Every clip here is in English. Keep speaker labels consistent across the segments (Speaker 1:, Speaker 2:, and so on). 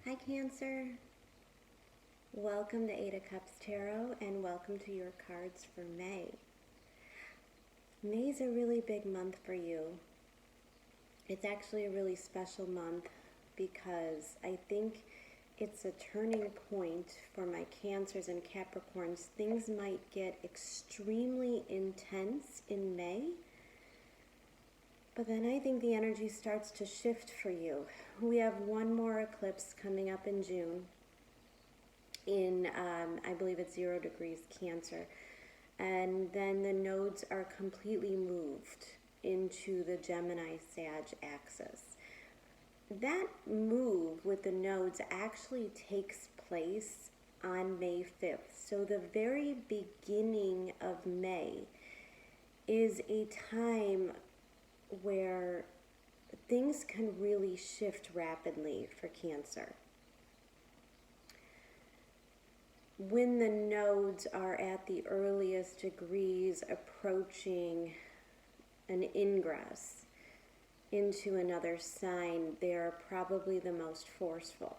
Speaker 1: Hi Cancer, welcome to Eight of Cups Tarot and welcome to your cards for May. May's a really big month for you. It's actually a really special month because I think it's a turning point for my Cancers and Capricorns. Things might get extremely intense in May, but then I think the energy starts to shift for you. We have one more eclipse coming up in June in, I believe it's 0 degrees Cancer. And then the nodes are completely moved into the Gemini-Sag axis. That move with the nodes actually takes place on May 5th. So the very beginning of May is a time where things can really shift rapidly for Cancer. When the nodes are at the earliest degrees approaching an ingress into another sign, they're probably the most forceful.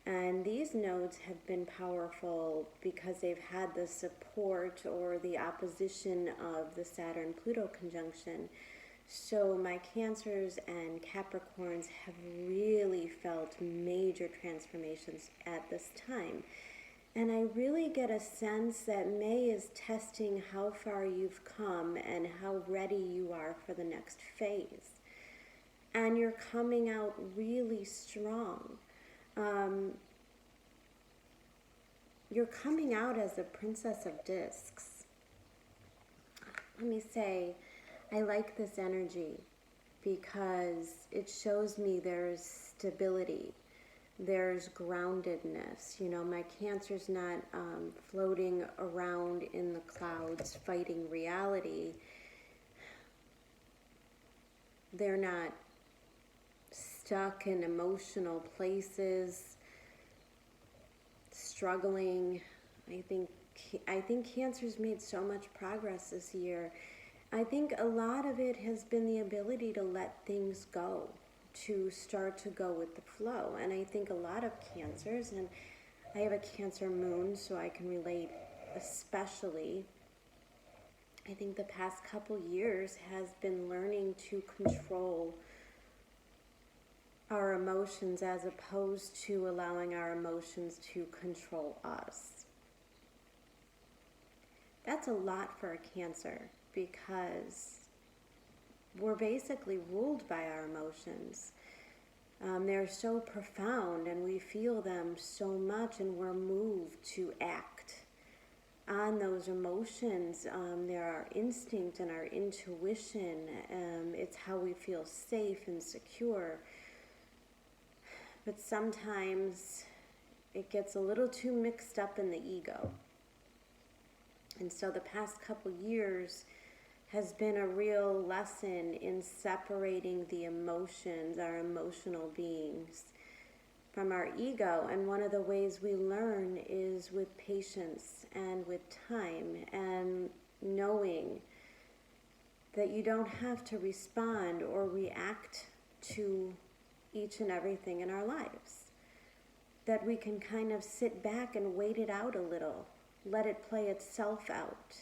Speaker 1: And these nodes have been powerful because they've had the support or the opposition of the Saturn-Pluto conjunction. So my Cancers and Capricorns have really felt major transformations at this time. And I really get a sense that May is testing how far you've come and how ready you are for the next phase. And you're coming out really strong. You're coming out as the Princess of Discs. Let me say, I like this energy because it shows me there's stability, there's groundedness. You know, my Cancer's not floating around in the clouds fighting reality. They're not stuck in emotional places, struggling. I think Cancer's made so much progress this year. I think a lot of it has been the ability to let things go, to start to go with the flow. And I think a lot of Cancers, and I have a Cancer moon, so I can relate especially, I think the past couple years has been learning to control our emotions as opposed to allowing our emotions to control us. That's a lot for a Cancer because we're basically ruled by our emotions. They're so profound and we feel them so much, and we're moved to act on those emotions. They're our instinct and our intuition. It's how we feel safe and secure. But sometimes it gets a little too mixed up in the ego. And so the past couple years has been a real lesson in separating the emotions, our emotional beings, from our ego. And one of the ways we learn is with patience and with time, and knowing that you don't have to respond or react to each and everything in our lives. That we can kind of sit back and wait it out a little, let it play itself out.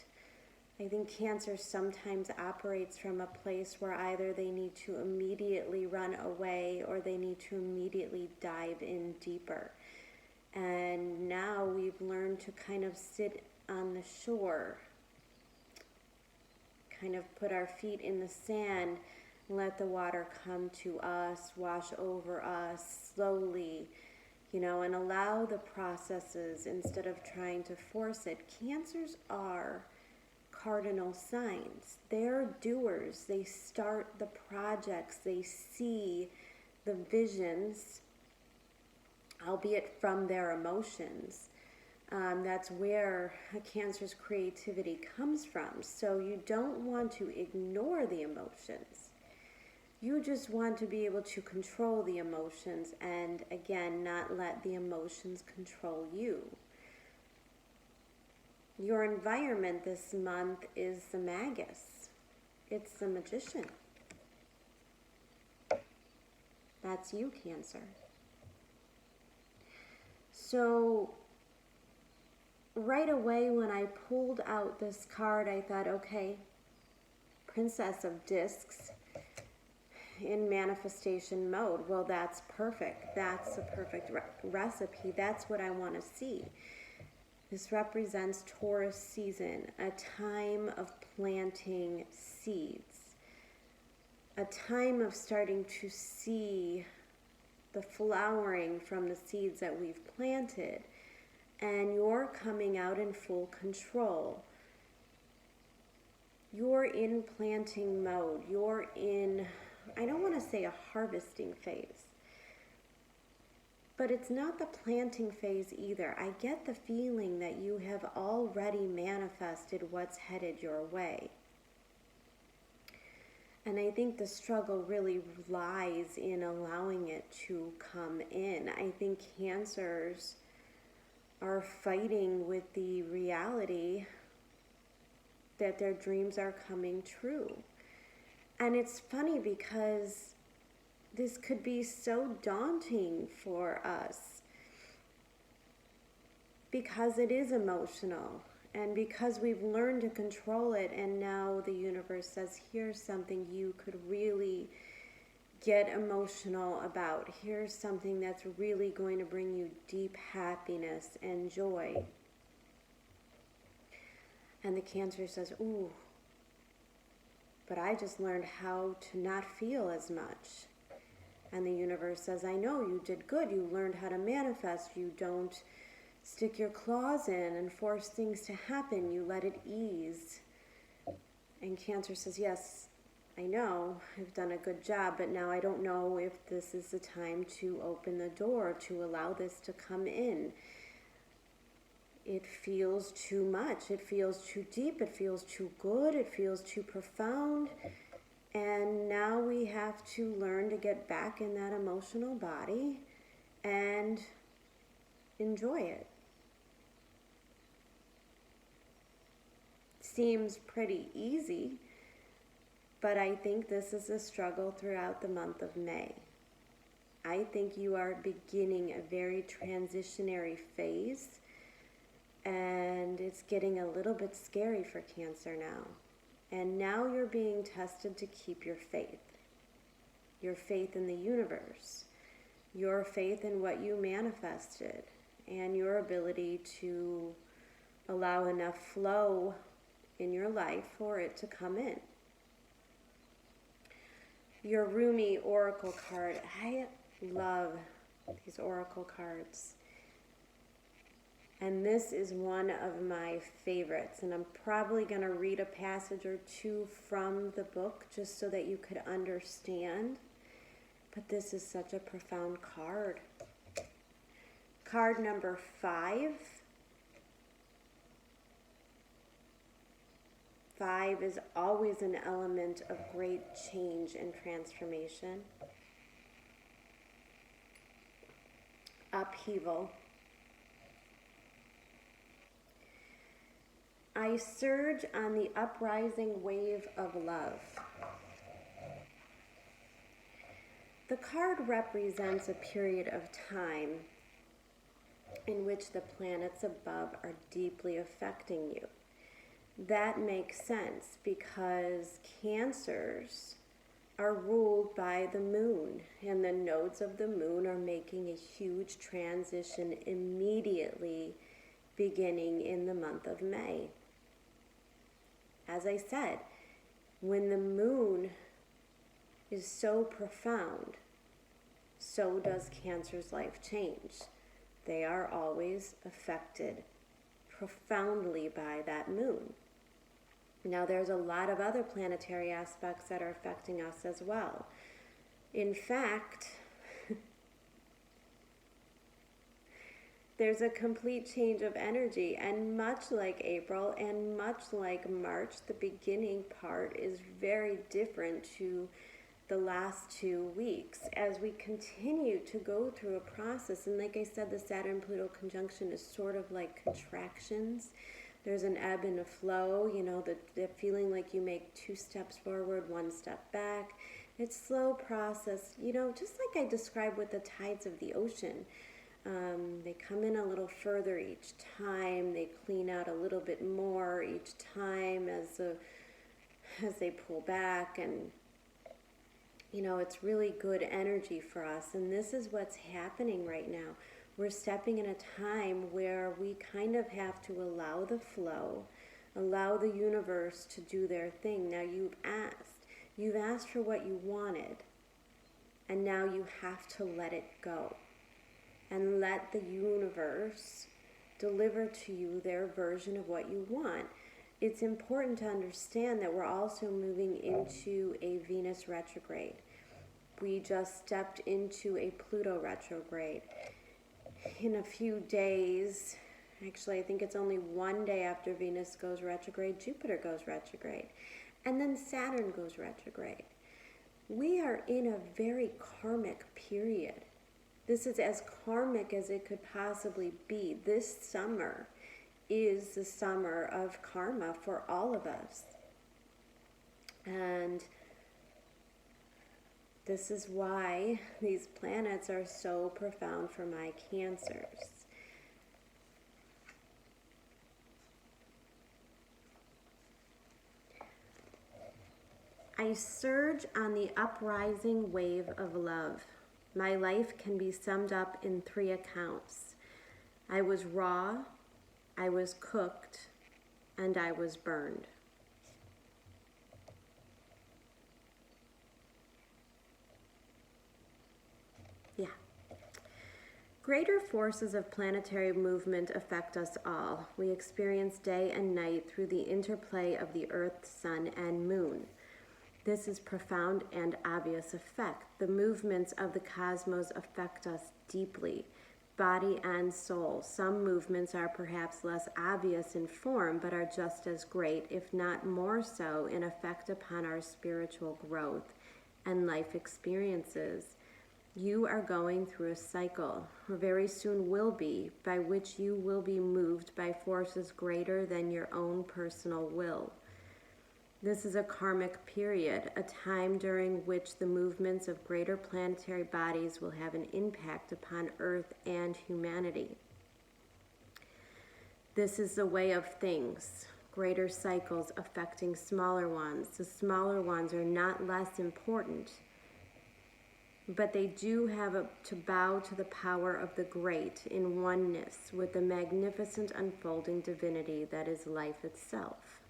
Speaker 1: I think Cancer sometimes operates from a place where either they need to immediately run away or they need to immediately dive in deeper. And now we've learned to kind of sit on the shore, kind of put our feet in the sand, let the water come to us, wash over us slowly, you know, and allow the processes instead of trying to force it. Cancers are cardinal signs. They're doers. They start the projects. They see the visions, albeit from their emotions. That's where a Cancer's creativity comes from. So you don't want to ignore the emotions. You just want to be able to control the emotions and, again, not let the emotions control you. Your environment this month is the Magus. It's the Magician. That's you, Cancer. So right away when I pulled out this card, I thought, okay, Princess of Discs in manifestation mode. Well, that's perfect. That's a perfect recipe. That's what I want to see. This represents Taurus season, a time of planting seeds, a time of starting to see the flowering from the seeds that we've planted, and you're coming out in full control. You're in planting mode. You're in, I don't want to say a harvesting phase, but it's not the planting phase either. I get the feeling that you have already manifested what's headed your way. And I think the struggle really lies in allowing it to come in. I think Cancers are fighting with the reality that their dreams are coming true. And it's funny because this could be so daunting for us because it is emotional and because we've learned to control it, and now the universe says, here's something you could really get emotional about. Here's something that's really going to bring you deep happiness and joy. And the Cancer says, ooh, but I just learned how to not feel as much. And the universe says, I know, you did good. You learned how to manifest. You don't stick your claws in and force things to happen. You let it ease. And Cancer says, yes, I know, I've done a good job, but now I don't know if this is the time to open the door, to allow this to come in. It feels too much. It feels too deep. It feels too good. It feels too profound. And now we have to learn to get back in that emotional body and enjoy it. Seems pretty easy, but I think this is a struggle throughout the month of May. I think you are beginning a very transitionary phase, and it's getting a little bit scary for Cancer now. And now you're being tested to keep your faith in the universe, your faith in what you manifested, and your ability to allow enough flow in your life for it to come in. Your Rumi Oracle card. I love these Oracle cards. And this is one of my favorites. And I'm probably going to read a passage or two from the book just so that you could understand. But this is such a profound card. Card number 5. 5 is always an element of great change and transformation. Upheaval. I surge on the uprising wave of love. The card represents a period of time in which the planets above are deeply affecting you. That makes sense because Cancers are ruled by the moon, and the nodes of the moon are making a huge transition immediately beginning in the month of May. As I said, when the moon is so profound, so does Cancer's life change. They are always affected profoundly by that moon. Now, there's a lot of other planetary aspects that are affecting us as well. In fact, there's a complete change of energy, and much like April and much like March, the beginning part is very different to the last 2 weeks as we continue to go through a process. And like I said, the Saturn-Pluto conjunction is sort of like contractions. There's an ebb and a flow, you know, the feeling like you make 2 steps forward, 1 step back. It's slow process, you know, just like I described with the tides of the ocean. They come in a little further each time. They clean out a little bit more each time as they pull back. And, it's really good energy for us. And this is what's happening right now. We're stepping in a time where we kind of have to allow the flow, allow the universe to do their thing. Now you've asked for what you wanted, and now you have to let it go and let the universe deliver to you their version of what you want. It's important to understand that we're also moving into a Venus retrograde. We just stepped into a Pluto retrograde. In a few days, actually I think it's only one day after Venus goes retrograde, Jupiter goes retrograde, and then Saturn goes retrograde. We are in a very karmic period. This is as karmic as it could possibly be. This summer is the summer of karma for all of us. And this is why these planets are so profound for my Cancers. I surge on the uprising wave of love. My life can be summed up in 3 accounts. I was raw, I was cooked, and I was burned. Yeah. Greater forces of planetary movement affect us all. We experience day and night through the interplay of the Earth, Sun, and Moon. This is profound and obvious effect. The movements of the cosmos affect us deeply, body and soul. Some movements are perhaps less obvious in form, but are just as great, if not more so, in effect upon our spiritual growth and life experiences. You are going through a cycle, or very soon will be, by which you will be moved by forces greater than your own personal will. This is a karmic period, a time during which the movements of greater planetary bodies will have an impact upon Earth and humanity. This is the way of things, greater cycles affecting smaller ones. The smaller ones are not less important, but they do have to bow to the power of the great in oneness with the magnificent unfolding divinity that is life itself.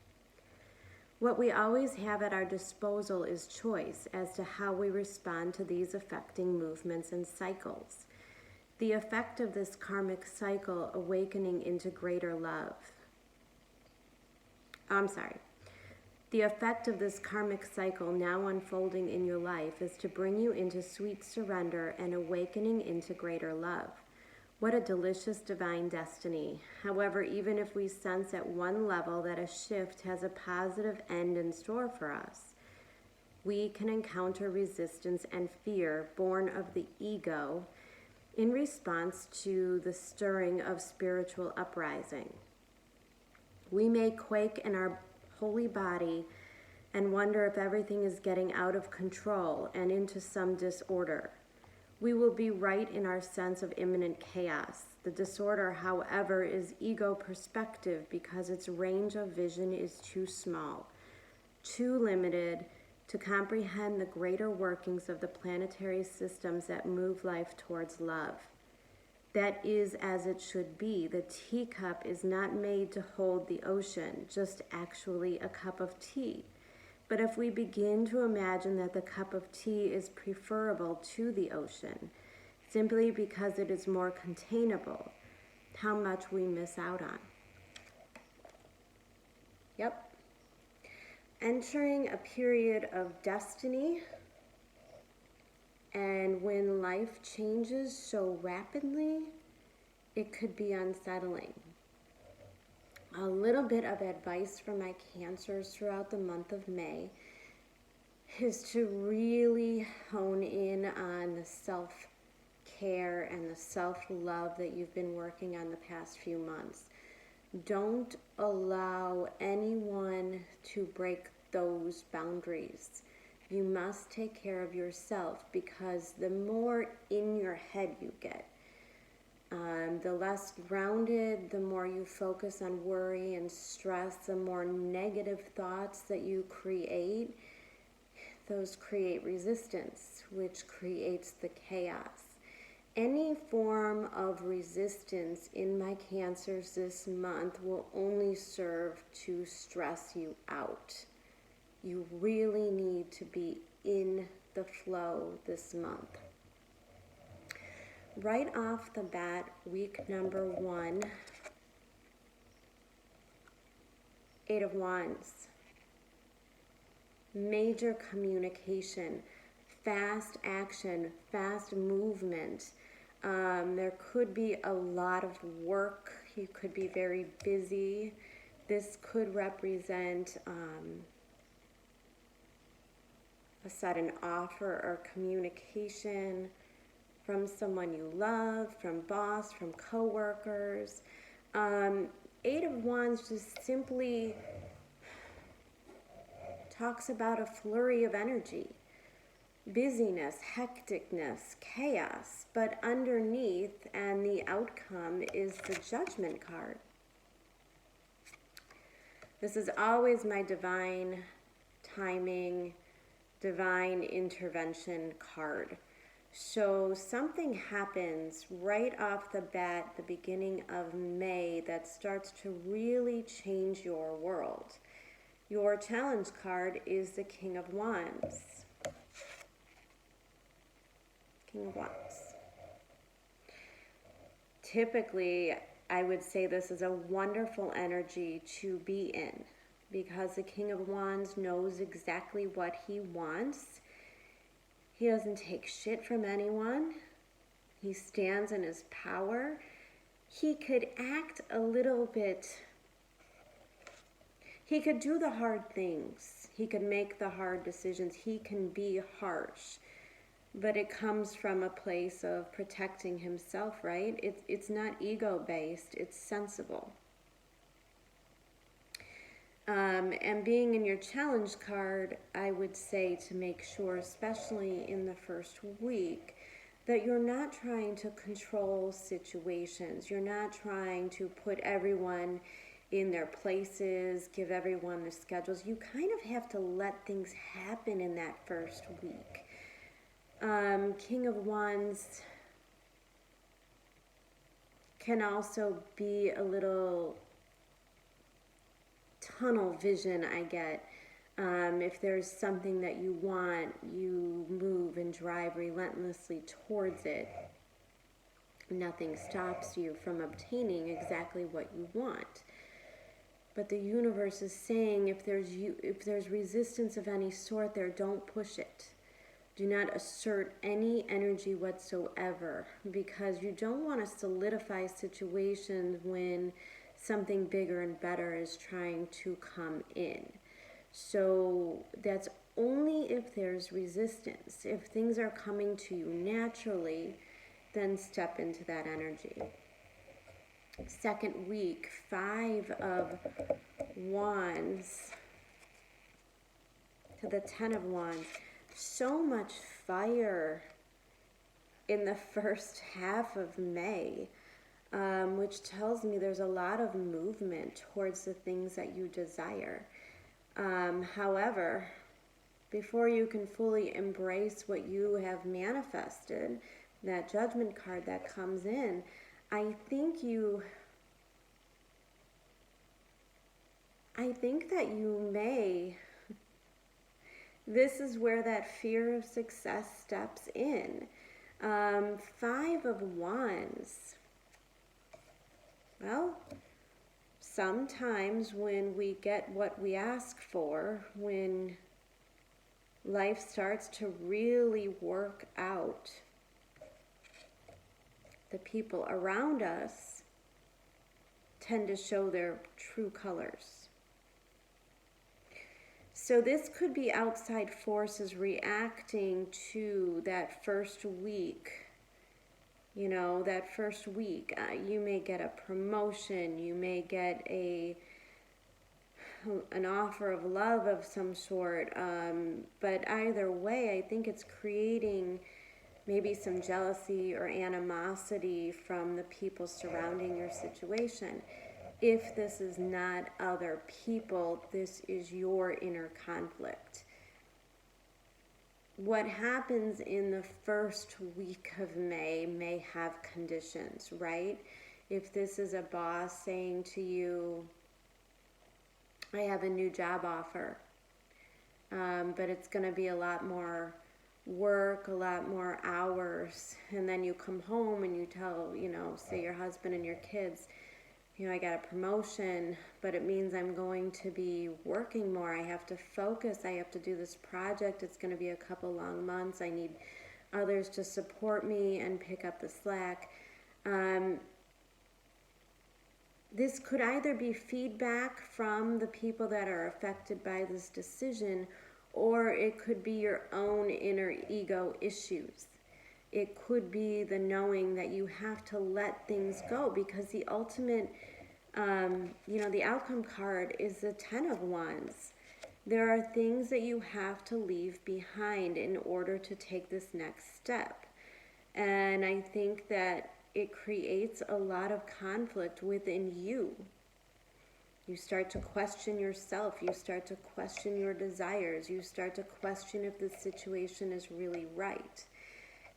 Speaker 1: What we always have at our disposal is choice as to how we respond to these affecting movements and cycles. The effect of this karmic cycle awakening into greater love. The effect of this karmic cycle now unfolding in your life is to bring you into sweet surrender and awakening into greater love. What a delicious divine destiny. However, even if we sense at one level that a shift has a positive end in store for us, we can encounter resistance and fear born of the ego in response to the stirring of spiritual uprising. We may quake in our holy body and wonder if everything is getting out of control and into some disorder. We will be right in our sense of imminent chaos. The disorder, however, is ego perspective because its range of vision is too small, too limited to comprehend the greater workings of the planetary systems that move life towards love. That is as it should be. The teacup is not made to hold the ocean, just actually a cup of tea. But if we begin to imagine that the cup of tea is preferable to the ocean, simply because it is more containable, how much we miss out on. Yep. Entering a period of destiny, and when life changes so rapidly, it could be unsettling. A little bit of advice for my Cancers throughout the month of May is to really hone in on the self-care and the self-love that you've been working on the past few months. Don't allow anyone to break those boundaries. You must take care of yourself, because the more in your head you get, The less grounded, the more you focus on worry and stress, the more negative thoughts that you create, those create resistance, which creates the chaos. Any form of resistance in my Cancers this month will only serve to stress you out. You really need to be in the flow this month. Right off the bat, week number 1, 8 of Wands. Major communication, fast action, fast movement. There could be a lot of work. You could be very busy. This could represent a sudden offer or communication from someone you love, from boss, from coworkers. 8 of Wands just simply talks about a flurry of energy, busyness, hecticness, chaos, but underneath and the outcome is the Judgment card. This is always my divine timing, divine intervention card. So something happens right off the bat, the beginning of May, that starts to really change your world. Your challenge card is the King of Wands. King of Wands. Typically, I would say this is a wonderful energy to be in because the King of Wands knows exactly what he wants. He doesn't take shit from anyone. He stands in his power. He could act a little bit. He could do the hard things. He could make the hard decisions. He can be harsh. But it comes from a place of protecting himself, right? It's not ego-based. It's sensible. And being in your challenge card, I would say to make sure, especially in the first week, that you're not trying to control situations. You're not trying to put everyone in their places, give everyone their schedules. You kind of have to let things happen in that first week. King of Wands can also be a little tunnel vision, I get. If there's something that you want, you move and drive relentlessly towards it. Nothing stops you from obtaining exactly what you want. But the universe is saying if there's resistance of any sort there, don't push it. Do not assert any energy whatsoever, because you don't want to solidify situations when something bigger and better is trying to come in. So that's only if there's resistance. If things are coming to you naturally, then step into that energy. Second week, 5 of Wands to the 10 of Wands. So much fire in the first half of May, which tells me there's a lot of movement towards the things that you desire. However, before you can fully embrace what you have manifested, that Judgment card that comes in, I think that you may, this is where that fear of success steps in. 5 of Wands. Well, sometimes when we get what we ask for, when life starts to really work out, the people around us tend to show their true colors. So this could be outside forces reacting to that first week. You know, that first week, you may get a promotion, you may get an offer of love of some sort, but either way, I think it's creating maybe some jealousy or animosity from the people surrounding your situation. If this is not other people, this is your inner conflict. What happens in the first week of may have conditions, right? If this is a boss saying to you, I have a new job offer, but it's going to be a lot more work, a lot more hours, and then you come home and you tell, say your husband and your kids, I got a promotion, but it means I'm going to be working more. I have to focus. I have to do this project. It's going to be a couple long months. I need others to support me and pick up the slack. This could either be feedback from the people that are affected by this decision, or it could be your own inner ego issues. It could be the knowing that you have to let things go, because the ultimate, the outcome card is the 10 of Wands. There are things that you have to leave behind in order to take this next step. And I think that it creates a lot of conflict within you. You start to question yourself. You start to question your desires. You start to question if the situation is really right.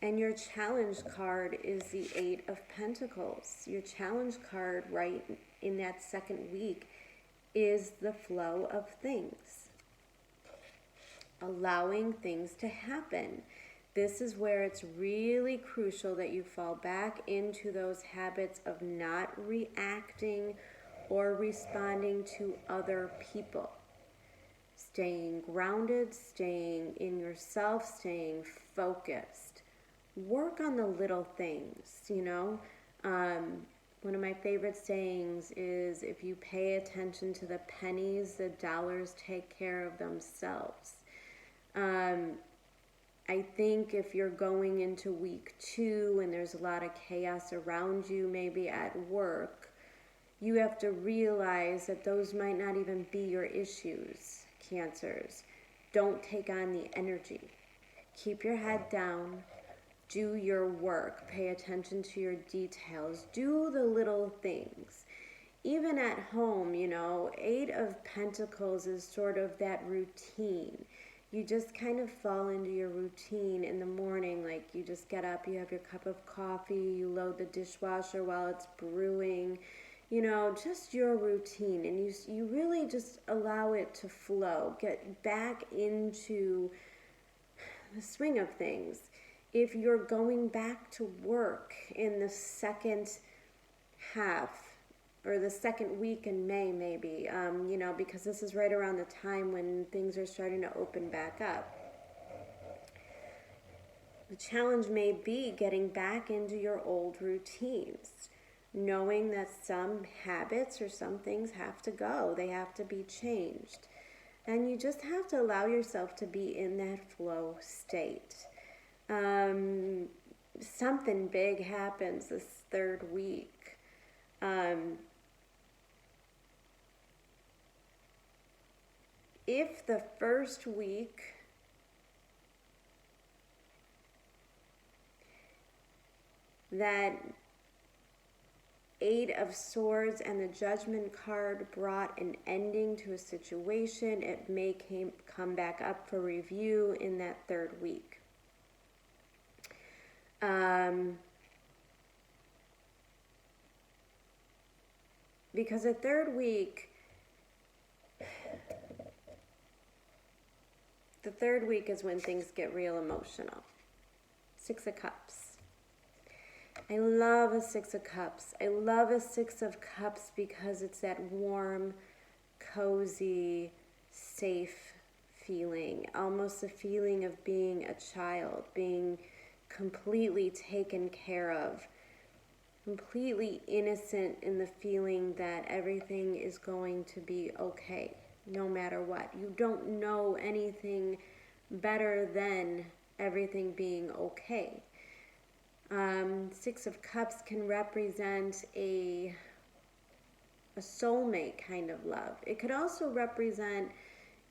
Speaker 1: And your challenge card is the 8 of Pentacles. Your challenge card right in that second week is the flow of things. Allowing things to happen. This is where it's really crucial that you fall back into those habits of not reacting or responding to other people. Staying grounded, staying in yourself, staying focused. Work on the little things, One of my favorite sayings is, if you pay attention to the pennies, the dollars take care of themselves. I think if you're going into week 2 and there's a lot of chaos around you, maybe at work, you have to realize that those might not even be your issues, Cancers. Don't take on the energy. Keep your head down. Do your work. Pay attention to your details. Do the little things. Even at home, 8 of Pentacles is sort of that routine. You just kind of fall into your routine in the morning. Like, you just get up, you have your cup of coffee, you load the dishwasher while it's brewing, just your routine. And you really just allow it to flow. Get back into the swing of things. If you're going back to work in the second half, or the second week in May maybe, because this is right around the time when things are starting to open back up. The challenge may be getting back into your old routines, knowing that some habits or some things have to go. They have to be changed. And you just have to allow yourself to be in that flow state. Something big happens this third week. If the first week that 8 of Swords and the Judgment card brought an ending to a situation, it may come back up for review in that third week. Because the third week is when things get real emotional. 6 of Cups. I love a 6 of Cups. I love a 6 of Cups because it's that warm, cozy, safe feeling. Almost a feeling of being a child, being completely taken care of. Completely innocent in the feeling that everything is going to be okay, no matter what. You don't know anything better than everything being okay. 6 of Cups can represent a soulmate kind of love. It could also represent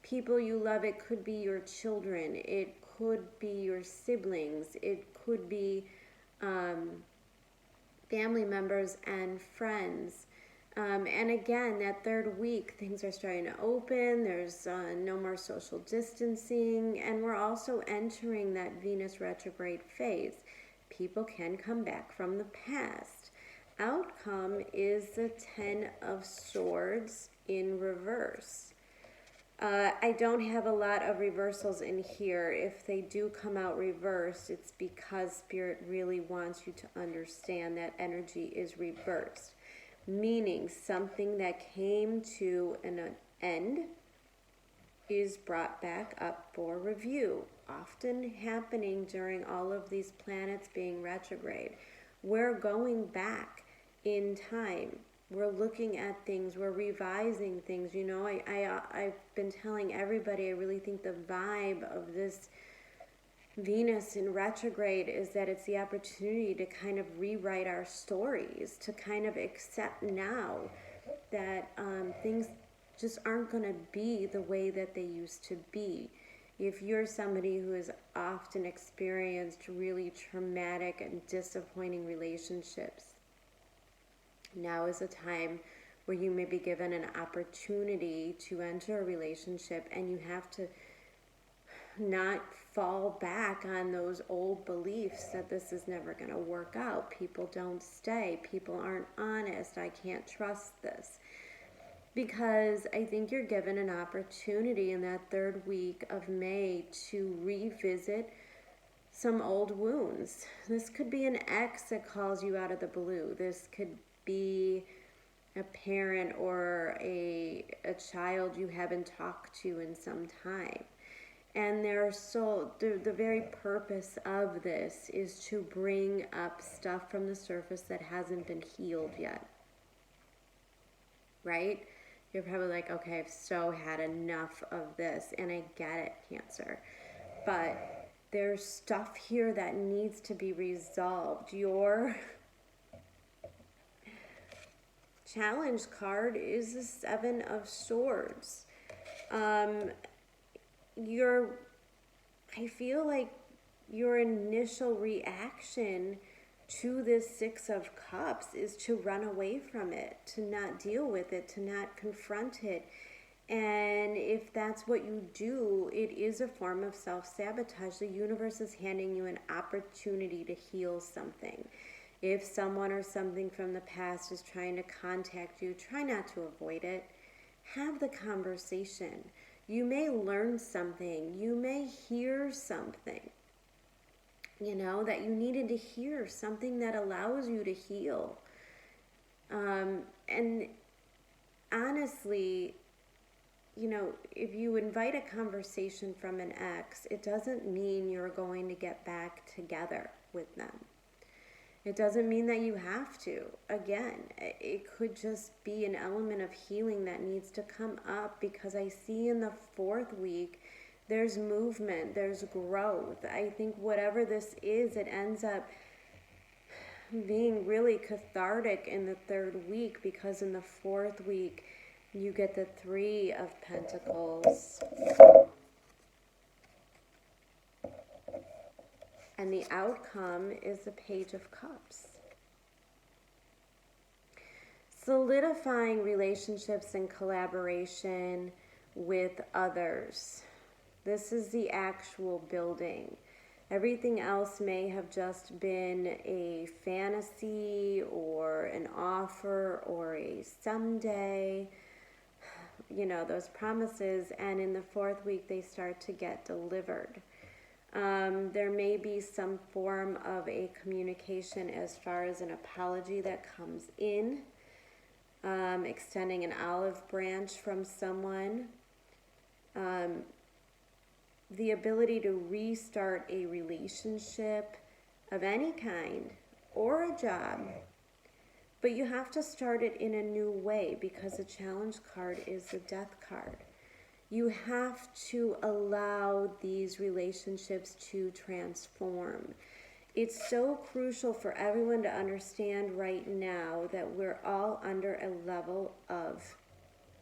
Speaker 1: people you love. It could be your children. It could be your siblings. It could be family members and friends. And again, that third week, things are starting to open. There's no more social distancing. And we're also entering that Venus retrograde phase. People can come back from the past. Outcome is the 10 of Swords in reverse. I don't have a lot of reversals in here. If they do come out reversed, it's because Spirit really wants you to understand that energy is reversed. Meaning something that came to an end is brought back up for review. Often happening during all of these planets being retrograde. We're going back in time. We're looking at things. We're revising things. You know, I've been telling everybody, I really think the vibe of this Venus in retrograde is that it's the opportunity to kind of rewrite our stories, to kind of accept now that things just aren't going to be the way that they used to be. If you're somebody who has often experienced really traumatic and disappointing relationships, now is a time where you may be given an opportunity to enter a relationship, and you have to not fall back on those old beliefs that this is never going to work out. People don't stay. People aren't honest. I can't trust this. Because I think you're given an opportunity in that third week of May to revisit some old wounds. This could be an ex that calls you out of the blue. This could be a parent or a child you haven't talked to in some time. And the very purpose of this is to bring up stuff from the surface that hasn't been healed yet. Right? You're probably like, okay, I've so had enough of this. And I get it, Cancer. But there's stuff here that needs to be resolved. Your challenge card is the 7 of Swords. I feel like your initial reaction to this 6 of Cups is to run away from it, to not deal with it, to not confront it. And if that's what you do, it is a form of self-sabotage. The universe is handing you an opportunity to heal something. If someone or something from the past is trying to contact you, try not to avoid it. Have the conversation. You may learn something. You may hear something, that you needed to hear, something that allows you to heal. And honestly, if you invite a conversation from an ex, it doesn't mean you're going to get back together with them. It doesn't mean that you have to. Again, it could just be an element of healing that needs to come up, because I see in the 4th week, there's movement, there's growth. I think whatever this is, it ends up being really cathartic in the 3rd week, because in the 4th week, you get the 3 of Pentacles. And the outcome is the Page of Cups. Solidifying relationships and collaboration with others. This is the actual building. Everything else may have just been a fantasy or an offer or a someday. Those promises. And in the 4th week, they start to get delivered. There may be some form of a communication as far as an apology that comes in, extending an olive branch from someone, the ability to restart a relationship of any kind or a job, but you have to start it in a new way, because the challenge card is the Death card. You have to allow these relationships to transform. It's so crucial for everyone to understand right now that we're all under a level of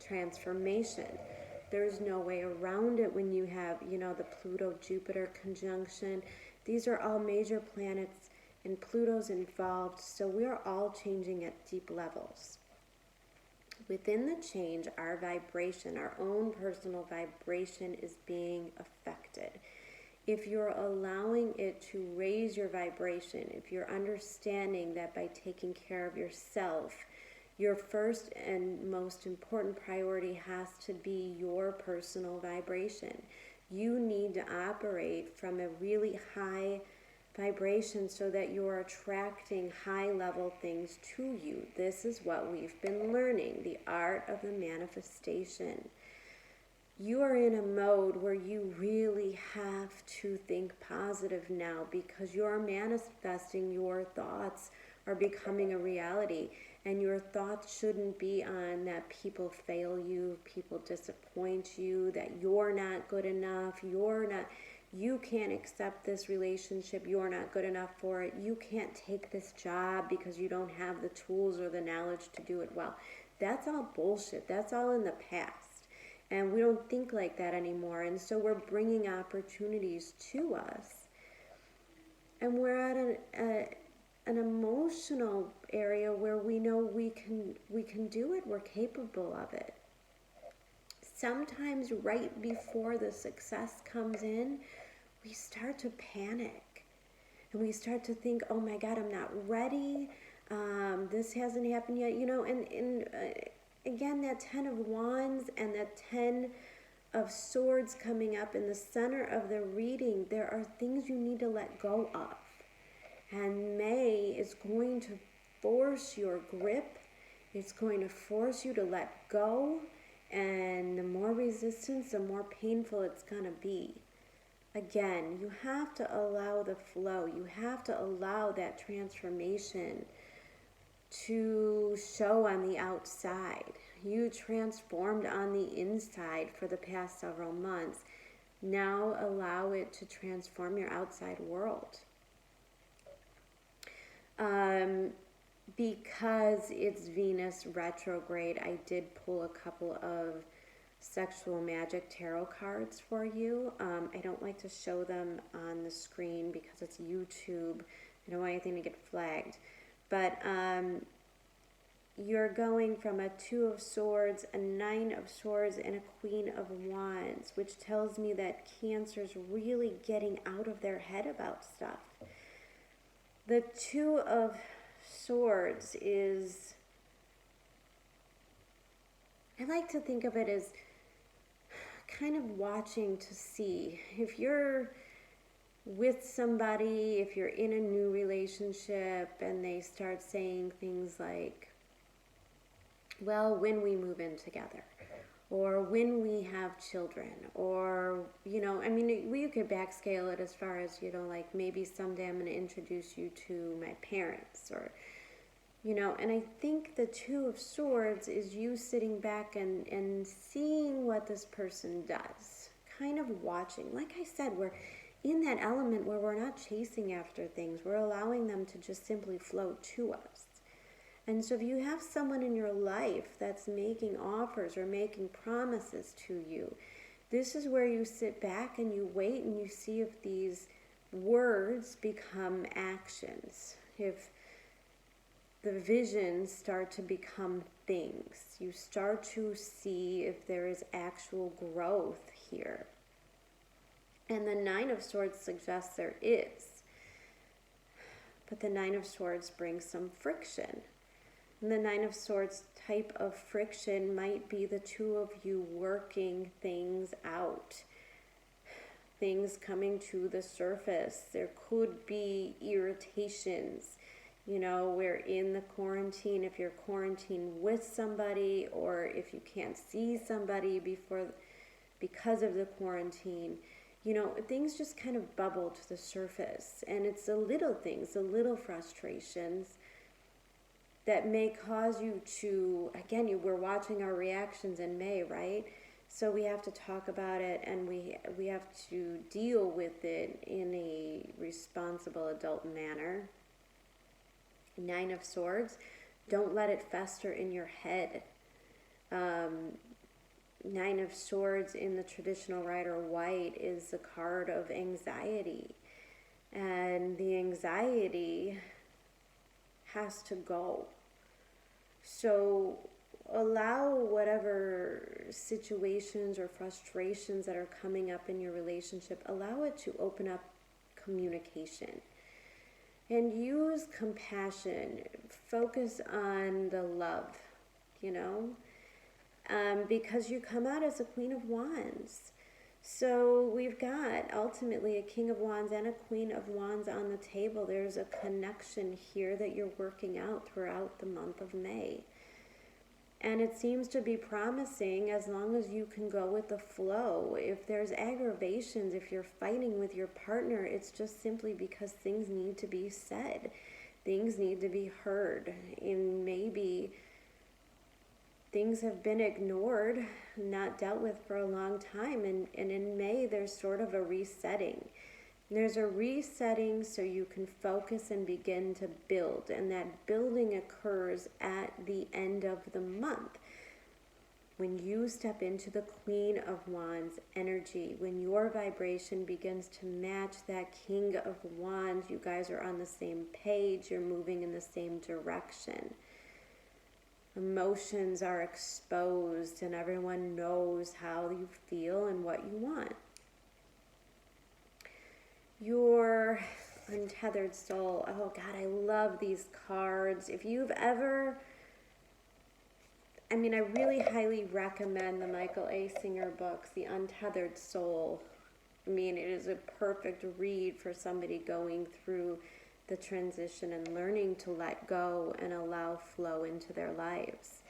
Speaker 1: transformation. There's no way around it when you have, the Pluto-Jupiter conjunction. These are all major planets, and Pluto's involved, so we're all changing at deep levels. Within the change, our vibration, our own personal vibration is being affected. If you're allowing it to raise your vibration, if you're understanding that by taking care of yourself, your first and most important priority has to be your personal vibration. You need to operate from a really high vibration so that you're attracting high-level things to you. This is what we've been learning, the art of the manifestation. You are in a mode where you really have to think positive now, because you're manifesting. Your thoughts are becoming a reality, and your thoughts shouldn't be on that people fail you, people disappoint you, that you're not good enough, you can't accept this relationship, you're not good enough for it, you can't take this job because you don't have the tools or the knowledge to do it well. That's all bullshit. That's all in the past. And we don't think like that anymore. And so we're bringing opportunities to us. And we're at an emotional area where we know we can do it. We're capable of it. Sometimes right before the success comes in, we start to panic. And we start to think, oh my God, I'm not ready. This hasn't happened yet. Again, that 10 of Wands and that 10 of Swords coming up in the center of the reading, there are things you need to let go of. And May is going to force your grip. It's going to force you to let go. And the more resistance, the more painful it's going to be. Again, you have to allow the flow. You have to allow that transformation to show on the outside. You transformed on the inside for the past several months. Now allow it to transform your outside world. Because it's Venus retrograde, I did pull a couple of sexual magic tarot cards for you. I don't like to show them on the screen because it's YouTube. I don't want anything to get flagged. But you're going from a 2 of Swords, a 9 of Swords, and a Queen of Wands, which tells me that Cancer's really getting out of their head about stuff. The 2 of Swords is, I like to think of it as kind of watching to see if you're with somebody, if you're in a new relationship and they start saying things like, well, when we move in together, or when we have children, or, we could backscale it as far as, like maybe someday I'm going to introduce you to my parents, or, and I think the 2 of Swords is you sitting back and seeing what this person does, kind of watching. Like I said, we're in that element where we're not chasing after things. We're allowing them to just simply flow to us. And so if you have someone in your life that's making offers or making promises to you, this is where you sit back and you wait and you see if these words become actions. If the visions start to become things. You start to see if there is actual growth here. And the 9 of Swords suggests there is. But the 9 of Swords brings some friction. And the 9 of Swords type of friction might be the 2 of you working things out. Things coming to the surface. There could be irritations. We're in the quarantine. If you're quarantined with somebody, or if you can't see somebody because of the quarantine, things just kind of bubble to the surface. And it's the little things, the little frustrations that may cause you to, again, we're watching our reactions in May, right? So we have to talk about it, and we have to deal with it in a responsible adult manner. 9 of Swords, don't let it fester in your head. Nine of Swords in the traditional Rider Waite is the card of anxiety. And the anxiety has to go. So allow whatever situations or frustrations that are coming up in your relationship, allow it to open up communication. And use compassion. Focus on the love, because you come out as a Queen of Wands. So we've got ultimately a King of Wands and a Queen of Wands on the table. There's a connection here that you're working out throughout the month of May. And it seems to be promising as long as you can go with the flow. If there's aggravations, if you're fighting with your partner, it's just simply because things need to be said. Things need to be heard. And maybe things have been ignored, not dealt with for a long time. And in May, there's sort of a resetting. There's a resetting so you can focus and begin to build. And that building occurs at the end of the month. When you step into the Queen of Wands energy, when your vibration begins to match that King of Wands, you guys are on the same page, you're moving in the same direction. Emotions are exposed and everyone knows how you feel and what you want. Your untethered soul. Oh God, I love these cards. If you've ever, I really highly recommend the Michael A. Singer books, The Untethered Soul. It is a perfect read for somebody going through the transition and learning to let go and allow flow into their lives.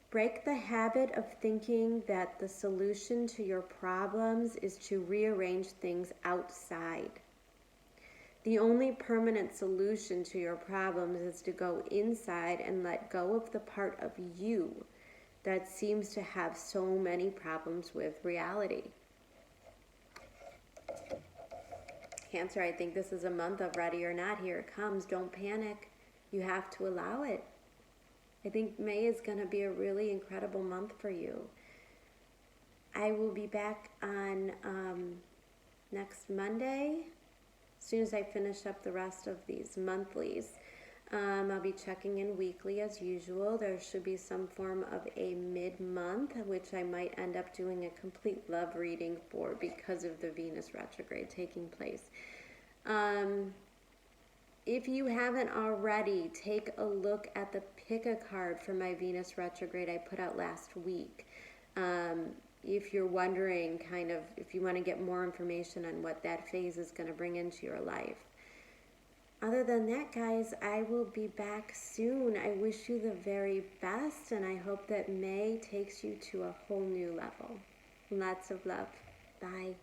Speaker 1: Break the habit of thinking that the solution to your problems is to rearrange things outside. The only permanent solution to your problems is to go inside and let go of the part of you that seems to have so many problems with reality. Cancer, I think this is a month of ready or not. Here it comes. Don't panic. You have to allow it. I think May is going to be a really incredible month for you. I will be back on next Monday. As soon as I finish up the rest of these monthlies. I'll be checking in weekly as usual. There should be some form of a mid-month, which I might end up doing a complete love reading for because of the Venus retrograde taking place. If you haven't already, take a look at the pick a card for my Venus retrograde I put out last week. If you're wondering if you want to get more information on what that phase is going to bring into your life. Other than that, guys, I will be back soon. I wish you the very best, and I hope that May takes you to a whole new level. Lots of love. Bye.